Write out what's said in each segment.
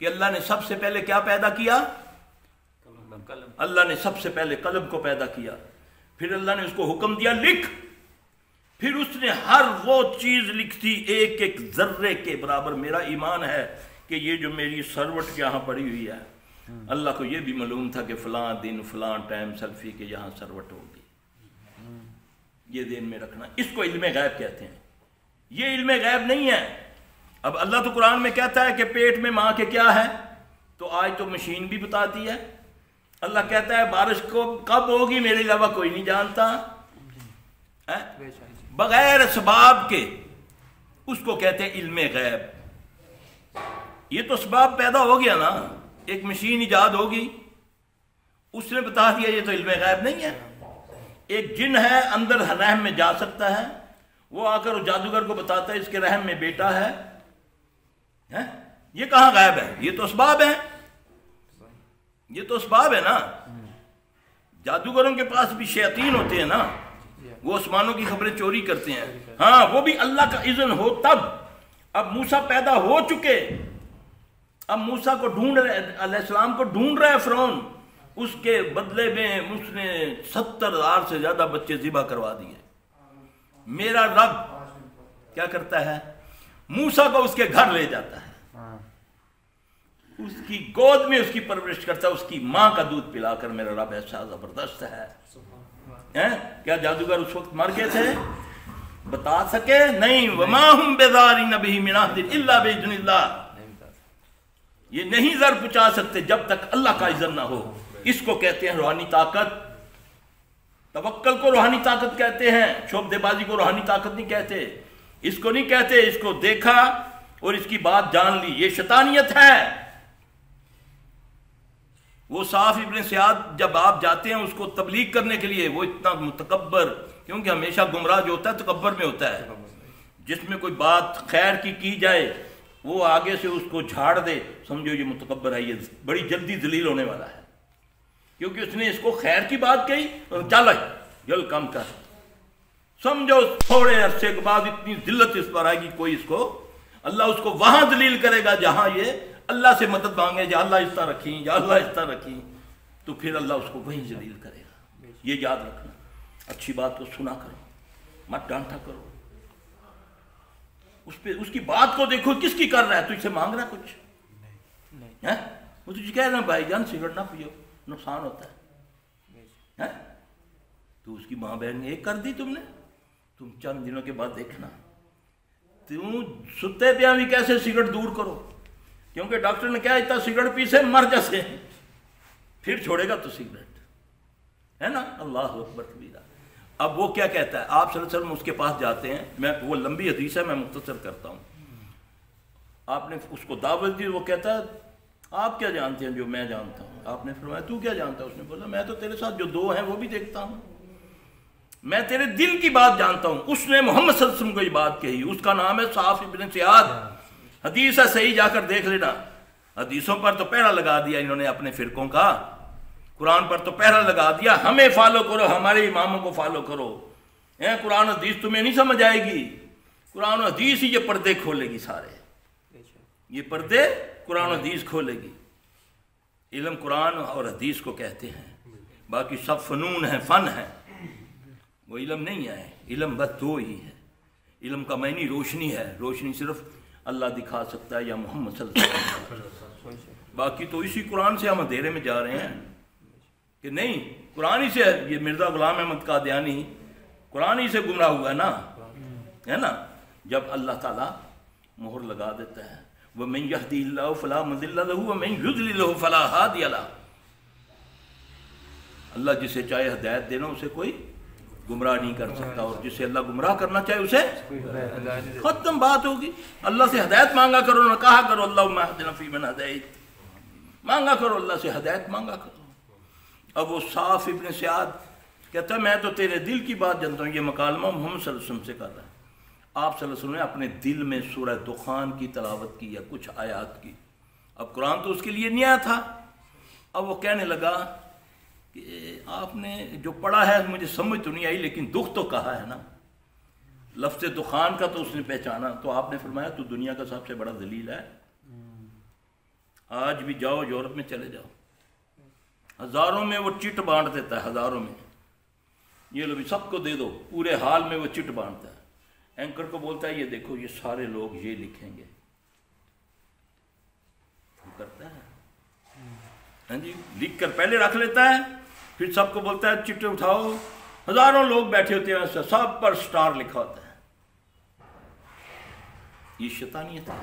کہ اللہ نے سب سے پہلے کیا پیدا کیا؟ قلم. اللہ نے سب سے پہلے قلم کو پیدا کیا، پھر اللہ نے اس کو حکم دیا لکھ، پھر اس نے ہر وہ چیز لکھ دی ایک ایک ذرے کے برابر۔ میرا ایمان ہے کہ یہ جو میری سروٹ یہاں پڑی ہوئی ہے، اللہ کو یہ بھی معلوم تھا کہ فلاں دن فلاں ٹائم سلفی کے یہاں سروٹ ہوگی، یہ دین میں رکھنا۔ اس کو علم غیب کہتے ہیں، یہ علم غیب نہیں ہے۔ اب اللہ تو قرآن میں کہتا ہے کہ پیٹ میں ماں کے کیا ہے، تو آج تو مشین بھی بتاتی ہے۔ اللہ کہتا ہے بارش کو کب ہوگی میرے علاوہ کوئی نہیں جانتا، بغیر اسباب کے، اس کو کہتے ہیں علم غیب۔ یہ تو اسباب پیدا ہو گیا نا، ایک مشین ایجاد ہوگی، اس نے بتا دیا، یہ تو علم غیب نہیں ہے۔ ایک جن ہے اندر رحم میں جا سکتا ہے، وہ آ کر جادوگر کو بتاتا ہے اس کے رحم میں بیٹا ہے، یہ کہاں غیب ہے؟ یہ تو اسباب ہے، یہ تو اسباب ہے نا۔ جادوگروں کے پاس بھی شیاطین ہوتے ہیں نا، وہ آسمانوں کی خبریں چوری کرتے ہیں، ہاں وہ بھی اللہ کا اذن ہو تب۔ اب موسیٰ پیدا ہو چکے، اب موسیٰ کو ڈھونڈ رہے، علیہ السلام کو ڈھونڈ رہے فرعون، اس کے بدلے میں اس نے 70,000 سے زیادہ بچے ذبح کروا دیے۔ میرا رب کیا کرتا ہے؟ موسیٰ کو اس کے گھر لے جاتا ہے، اس کی گود میں اس کی پرورش کرتا ہے، اس کی ماں کا دودھ پلا کر۔ میرا رب ایسا زبردست ہے۔ کیا جادوگر اس وقت مر گئے تھے؟ بتا سکے؟ نہیں۔ وما ہم بِضَارِّینَ بِهِ مِنْ أَحَدٍ إِلَّا بِإِذْنِ اللَّهِ، یہ نہیں زر پہنچا سکتے جب تک اللہ کا اذن نہ ہو۔ اس کو کہتے ہیں روحانی طاقت۔ توکل کو روحانی طاقت کہتے ہیں، شعبدے بازی کو روحانی طاقت نہیں کہتے۔ اس کو نہیں کہتے اس کو دیکھا اور اس کی بات جان لی، یہ شیطانیت ہے۔ وہ صاف ابن سیاد جب آپ جاتے ہیں اس کو تبلیغ کرنے کے لیے، وہ اتنا متکبر، کیونکہ ہمیشہ گمراہ جو ہوتا ہے تکبر میں ہوتا ہے، جس میں کوئی بات خیر کی جائے وہ آگے سے اس کو جھاڑ دے، سمجھو یہ متکبر ہے، یہ بڑی جلدی ذلیل ہونے والا ہے، کیونکہ اس نے اس کو خیر کی بات کہی، چل جل کم کر، سمجھو تھوڑے عرصے کے بعد اتنی ذلت اس پر آئے گی، کوئی اس کو اللہ اس کو وہاں ذلیل کرے گا جہاں یہ اللہ سے مدد مانگے، یا اللہ اس طرح رکھیں، یا اللہ اس طرح رکھیں، تو پھر اللہ اس کو وہیں ذلیل کرے گا۔ یہ یاد رکھنا، اچھی بات کو سنا کرو، مت ڈانٹا کرو، اس کی بات کو دیکھو کس کی کر رہا ہے، تجھ سے مانگ رہا ہے کچھ؟ وہ تجھے کہہ رہا ہے بھائی جان سگریٹ نہ پیو، نقصان ہوتا ہے، تو اس کی ماں بہن نے ایک کر دی تم نے، تم چند دنوں کے بعد دیکھنا تم ستے پہ بھی کیسے سگریٹ دور کرو، کیونکہ ڈاکٹر نے کہا اتنا سگریٹ پی سے مر جیسے، پھر چھوڑے گا تو سگریٹ ہے نا۔ اللہ اکبر کبیرہ۔ اب وہ کیا کہتا ہے، آپ صلی اللہ علیہ وسلم اس کے پاس جاتے ہیں، میں وہ لمبی حدیث ہے میں مختصر کرتا ہوں، آپ نے اس کو دعوت دی، وہ کہتا ہے آپ کیا جانتے ہیں جو میں جانتا ہوں؟ آپ نے فرمایا تو کیا جانتا ہے؟ اس نے بولا میں تو تیرے ساتھ جو دو ہیں وہ بھی دیکھتا ہوں، میں تیرے دل کی بات جانتا ہوں۔ اس نے محمد صلی اللہ علیہ وسلم کو یہ بات کہی، اس کا نام ہے صاف ابن سیاد، حدیث ہے صحیح، جا کر دیکھ لینا۔ حدیثوں پر تو پہرا لگا دیا انہوں نے اپنے فرقوں کا، قرآن پر تو پہرا لگا دیا، ہمیں فالو کرو، ہمارے اماموں کو فالو کرو، قرآن حدیث تمہیں نہیں سمجھ آئے گی، قرآن حدیث ہی یہ پردے کھولے گی، سارے یہ پردے قرآن حدیث کھولے گی۔ علم قرآن اور حدیث کو کہتے ہیں، باقی سب فنون ہیں، فن ہیں، وہ علم نہیں ہے۔ علم بس دو ہی ہے، علم کا معنی روشنی ہے، روشنی صرف اللہ دکھا سکتا ہے یا محمد صلی اللہ علیہ وسلم، باقی تو اسی قرآن سے ہم اندھیرے میں جا رہے ہیں کہ نہیں، قرآن ہی سے یہ مرزا غلام احمد قادیانی قرآن ہی سے گمراہ ہوا ہے نا۔ جب اللہ تعالیٰ مہر لگا دیتا ہے وَمَن يَهْدِ اللَّهُ فَلَا مُضِلَّ لَهُ وَمَن يُضْلِلْهُ فَلَا هَادِيَ لَهُ، اللہ جسے چاہے ہدایت دینا اسے کوئی گمراہ نہیں کر سکتا، اور جسے اللہ گمراہ کرنا چاہے اسے ختم بات ہوگی۔ اللہ سے ہدایت مانگا کرو، نہ کہا کرو اللہم اہدنا فیمن ہدیت، مانگا کرو اللہ سے ہدایت مانگا کرو۔ اب وہ صاف ابن سیاد کہتا ہے میں تو تیرے دل کی بات جانتا ہوں، یہ مکالمہ محمد صلی اللہ علیہ وسلم سے کر رہا ہے۔ آپ صلی اللہ علیہ وسلم نے اپنے دل میں سورہ دخان کی تلاوت کی یا کچھ آیات کی، اب قرآن تو اس کے لیے نہیں آیا تھا۔ اب وہ کہنے لگا کہ آپ نے جو پڑھا ہے مجھے سمجھ تو نہیں آئی، لیکن دکھ تو کہا ہے نا، لفظ دخان کا تو اس نے پہچانا، تو آپ نے فرمایا تو دنیا کا سب سے بڑا ذلیل ہے، آج بھی جاؤ یورپ میں چلے جاؤ، ہزاروں میں وہ چٹ بانٹ دیتا ہے، ہزاروں میں، یہ لو بھی سب کو دے دو، پورے حال میں وہ چٹ بانٹتا ہے، اینکر کو بولتا ہے یہ دیکھو یہ سارے لوگ یہ لکھیں گے، وہ کرتا ہے ہاں جی، لکھ کر پہلے رکھ لیتا ہے، پھر سب کو بولتا ہے چٹ اٹھاؤ، ہزاروں لوگ بیٹھے ہوتے ہیں، سب پر سٹار لکھا ہوتا ہے، یہ شیطانیت ہے۔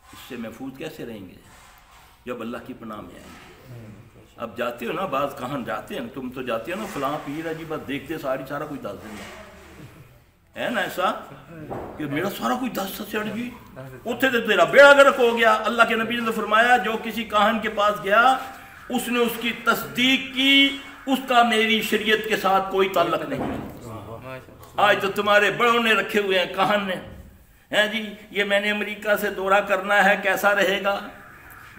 اس سے محفوظ کیسے رہیں گے جب اللہ کی پناہ میں آئیں گے؟ اب جاتے ہو نا، بعض کہاں جاتے ہیں، تم تو جاتے ہو نا فلاں پیر ہے جی، بس دیکھتے سارا کچھ دس دیں گے، ہے نا ایسا کہ میرا سارا کچھ دس سچڑ جی، اتنے تو تیرا بیڑا گرک ہو گیا۔ اللہ کے نبی نے تو فرمایا جو کسی کاہن کے پاس گیا اس نے اس کی تصدیق کی، اس کا میری شریعت کے ساتھ کوئی تعلق نہیں۔ آج تو تمہارے بڑوں نے رکھے ہوئے ہیں کاہن نے، ہیں جی یہ میں نے امریکہ سے دورہ کرنا ہے کیسا رہے گا،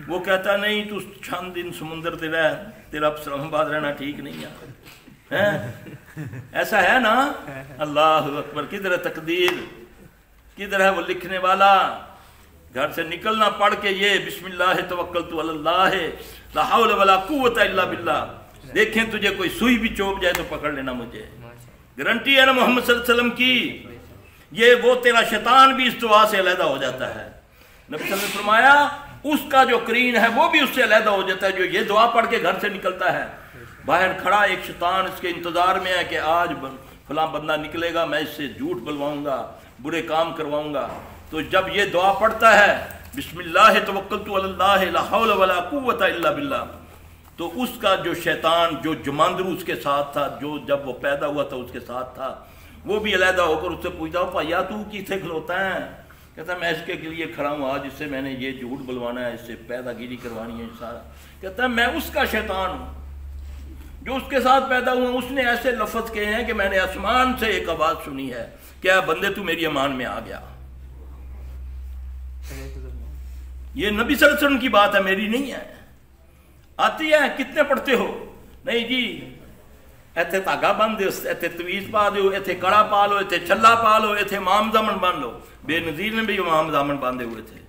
وہ کہتا نہیں تو چند دن سمندر تے رہ، تیرا اسلام آباد رہنا ٹھیک نہیں ہے، ایسا ہے نا؟ اللہ اکبر، کدھر ہے تقدیر، کدھر ہے وہ لکھنے والا؟ گھر سے نکلنا پڑھ کے یہ بسم اللہ توکلت علی اللہ لا حول ولا قوت الا باللہ، دیکھیں تجھے کوئی سوئی بھی چوب جائے تو پکڑ لینا مجھے، گارنٹی ہے نا محمد صلی اللہ علیہ وسلم کی۔ یہ وہ تیرا شیطان بھی اس دعا سے علیحدہ ہو جاتا ہے، نبی صلی اللہ علیہ وسلم نے فرمایا اس کا جو کرین ہے وہ بھی اس سے علیحدہ ہو جاتا ہے جو یہ دعا پڑھ کے گھر سے نکلتا ہے۔ باہر کھڑا ایک شیطان اس کے انتظار میں ہے کہ آج فلاں بندہ نکلے گا، میں اس سے جھوٹ بلواؤں گا، برے کام کرواؤں گا، تو جب یہ دعا پڑھتا ہے بسم اللہ توکلت علی اللہ لا حول ولا قوت الا باللہ، تو اس کا جو شیطان جو جماندرو اس کے ساتھ تھا، جو جب وہ پیدا ہوا تھا اس کے ساتھ تھا، وہ بھی علیحدہ ہو کر اس سے پوچھتا ہو پایا تو کیسے کھلوتا ہے؟ کہتا ہے میں اس کے لیے کھڑا ہوں آج، اس سے میں نے یہ جھوٹ بلوانا ہے، اس سے پیدا گیری کروانی ہے سارا۔ کہتا ہے میں اس کا شیطان ہوں جو اس کے ساتھ پیدا ہوا، اس نے ایسے لفظ کہے ہیں کہ میں نے آسمان سے ایک آواز سنی ہے کہ اے بندے تو میری امان میں آ گیا۔ یہ نبی صلی اللہ علیہ وسلم کی بات ہے، میری نہیں ہے۔ آتی ہے کتنے پڑھتے ہو؟ نہیں جی ایتھے تاگا بن دو، ایتھے تویز پا دو، ایتھے کڑا پا لو، ایتھے چھلا پا لو، ایتھے امام زامن بن لو۔ بے نظیر نے بھی امام زامن باندھے ہوئے تھے،